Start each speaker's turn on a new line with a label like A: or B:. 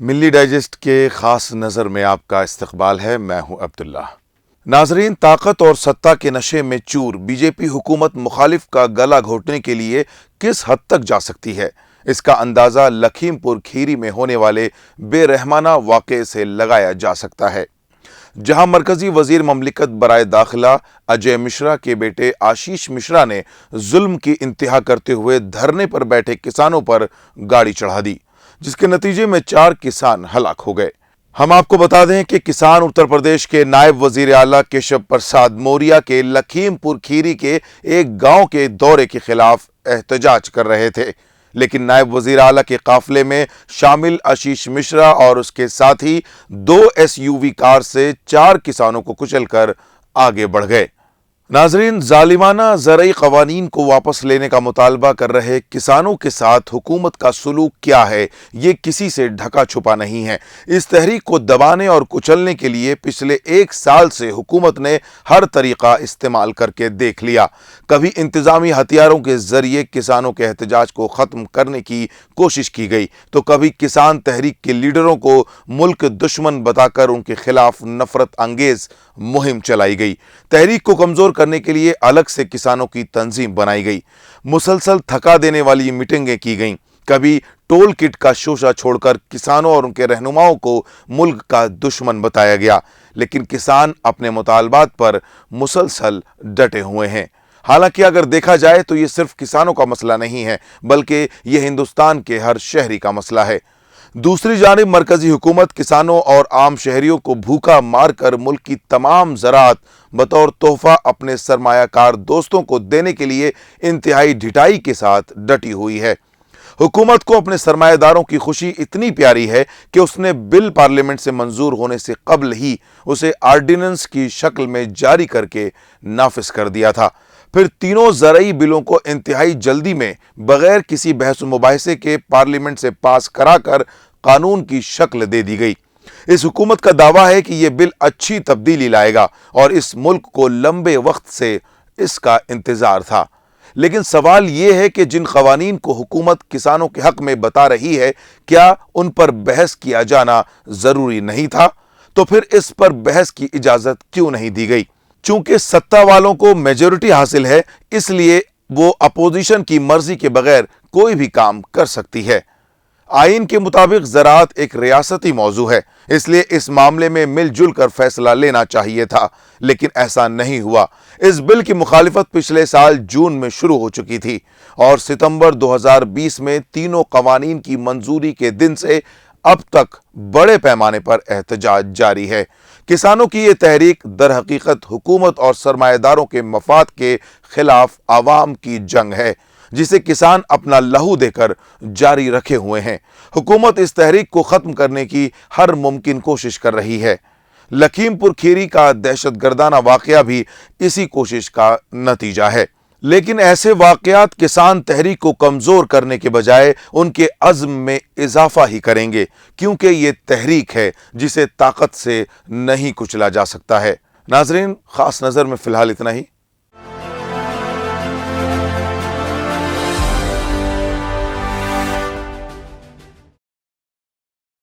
A: ملی ڈائجسٹ کے خاص نظر میں آپ کا استقبال ہے۔ میں ہوں عبداللہ۔ ناظرین، طاقت اور سطح کے نشے میں چور بی جے پی حکومت مخالف کا گلا گھونٹنے کے لیے کس حد تک جا سکتی ہے، اس کا اندازہ لکھیم پور کھیری میں ہونے والے بے رحمانہ واقعے سے لگایا جا سکتا ہے، جہاں مرکزی وزیر مملکت برائے داخلہ اجے مشرا کے بیٹے آشیش مشرا نے ظلم کی انتہا کرتے ہوئے دھرنے پر بیٹھے کسانوں پر گاڑی چڑھا دی، جس کے نتیجے میں 4 کسان ہلاک ہو گئے۔ ہم آپ کو بتا دیں کہ کسان اتر پردیش کے نائب وزیر اعلیٰ کیشو پرساد موریا کے لکھیم پور کھیری کے ایک گاؤں کے دورے کے خلاف احتجاج کر رہے تھے، لیکن نائب وزیر اعلیٰ کے قافلے میں شامل آشیش مشرا اور اس کے ساتھی 2 SUV کار سے 4 کسانوں کو کچل کر آگے بڑھ گئے۔ ناظرین، ظالمانہ زرعی قوانین کو واپس لینے کا مطالبہ کر رہے کسانوں کے ساتھ حکومت کا سلوک کیا ہے، یہ کسی سے ڈھکا چھپا نہیں ہے۔ اس تحریک کو دبانے اور کچلنے کے لیے پچھلے 1 سال سے حکومت نے ہر طریقہ استعمال کر کے دیکھ لیا۔ کبھی انتظامی ہتھیاروں کے ذریعے کسانوں کے احتجاج کو ختم کرنے کی کوشش کی گئی، تو کبھی کسان تحریک کے لیڈروں کو ملک دشمن بتا کر ان کے خلاف نفرت انگیز مہم چلائی گئی۔ تحریک کو کمزور کرنے کے لیے الگ سے کسانوں کی تنظیم بنائی گئی، مسلسل تھکا دینے والی میٹنگیں کی گئیں، کبھی ٹول کٹ کا شوشہ چھوڑ کر کسانوں اور ان کے رہنماؤں کو ملک کا دشمن بتایا گیا، لیکن کسان اپنے مطالبات پر مسلسل ڈٹے ہوئے ہیں۔ حالانکہ اگر دیکھا جائے تو یہ صرف کسانوں کا مسئلہ نہیں ہے، بلکہ یہ ہندوستان کے ہر شہری کا مسئلہ ہے۔ دوسری جانب مرکزی حکومت کسانوں اور عام شہریوں کو بھوکا مار کر ملک کی تمام زراعت بطور تحفہ اپنے سرمایہ کار دوستوں کو دینے کے لیے انتہائی ڈھٹائی کے ساتھ ڈٹی ہوئی ہے۔ حکومت کو اپنے سرمایہ داروں کی خوشی اتنی پیاری ہے کہ اس نے بل پارلیمنٹ سے منظور ہونے سے قبل ہی اسے آرڈیننس کی شکل میں جاری کر کے نافذ کر دیا تھا۔ پھر تینوں زرعی بلوں کو انتہائی جلدی میں بغیر کسی بحث و مباحثے کے پارلیمنٹ سے پاس کرا کر قانون کی شکل دے دی گئی۔ اس حکومت کا دعویٰ ہے کہ یہ بل اچھی تبدیلی لائے گا اور اس ملک کو لمبے وقت سے اس کا انتظار تھا۔ لیکن سوال یہ ہے کہ جن قوانین کو حکومت کسانوں کے حق میں بتا رہی ہے، کیا ان پر بحث کیا جانا ضروری نہیں تھا؟ تو پھر اس پر بحث کی اجازت کیوں نہیں دی گئی؟ چونکہ ستہ والوں کو میجورٹی حاصل ہے، اس لیے وہ اپوزیشن کی مرضی کے بغیر کوئی بھی کام کر سکتی ہے۔ آئین کے مطابق زراعت ایک ریاستی موضوع ہے، اس لیے اس معاملے میں مل جل کر فیصلہ لینا چاہیے تھا، لیکن ایسا نہیں ہوا۔ اس بل کی مخالفت پچھلے سال جون میں شروع ہو چکی تھی اور ستمبر 2020 میں تینوں قوانین کی منظوری کے دن سے اب تک بڑے پیمانے پر احتجاج جاری ہے۔ کسانوں کی یہ تحریک در حقیقت حکومت اور سرمایہ داروں کے مفاد کے خلاف عوام کی جنگ ہے، جسے کسان اپنا لہو دے کر جاری رکھے ہوئے ہیں۔ حکومت اس تحریک کو ختم کرنے کی ہر ممکن کوشش کر رہی ہے۔ لکھیم پور کھیری کا دہشت گردانہ واقعہ بھی اسی کوشش کا نتیجہ ہے۔ لیکن ایسے واقعات کسان تحریک کو کمزور کرنے کے بجائے ان کے عزم میں اضافہ ہی کریں گے، کیونکہ یہ تحریک ہے جسے طاقت سے نہیں کچلا جا سکتا ہے۔ ناظرین، خاص نظر میں فی الحال اتنا ہی۔